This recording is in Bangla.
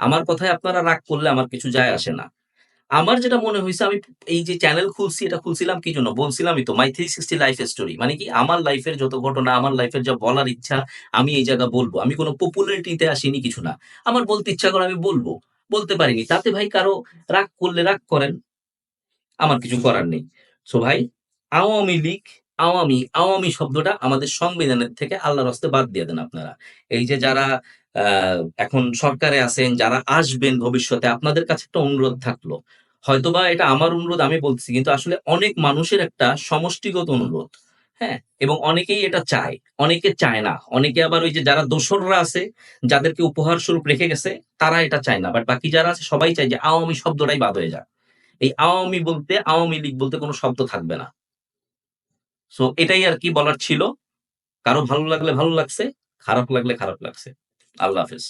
আমার কথায় আপনারা রাগ করলে আমার কিছু যায় আসে না। আমার যেটা মনে হইছে আমি এই যে চ্যানেল খুলছি, এটা খুলছিলাম কি জন্য? বলছিলামই তো মাই 360 লাইফ স্টোরি। মানে কি আমার লাইফের যত ঘটনা, আমার লাইফের যা বলার ইচ্ছা আমি এই জায়গা বলব। আমি কোন পপুলারিটি তে আসিনি কিছু না। আমার বলতে ইচ্ছা করে আমি বলব। বলতে পারিনি। তাতে ভাই কারো রাগ করলে রাগ করেন। আমার কিছু করার নেই। সো ভাই আওয়ামী লীগ, আওয়ামী শব্দটা আমাদের সংবিধানের থেকে আল্লাহর হস্তে বাদ দিয়ে দেন আপনারা। এই যে যারা আ এখন সরকারে আছেন, যারা আসবেন ভবিষ্যতে আপনাদের কাছে একটা অনুরোধ থাকলো। হয়তোবা এটা আমার অনুরোধ আমি বলতেছি কিন্তু আসলে অনেক মানুষের একটা সমষ্টিগত অনুরোধ। হ্যাঁ? এবং অনেকেই এটা চায়। অনেকে চায় না। অনেকে আবার ওই যে যারা দোসররা আছে, যাদেরকে উপহার স্বরূপ রেখে গেছে, তারা এটা চায় না। বাট বাকি যারা আছে সবাই চায় যে আওয়ামী শব্দটাই বাদ হয়ে যাক। এই আওয়ামী লীগ বলতে কোন শব্দ থাকবে না। সো এটাই আরকি বলার ছিল। কারো ভালো লাগলে ভালো লাগছে, খারাপ লাগলে খারাপ লাগছে। আল্লাহ হাফেজ।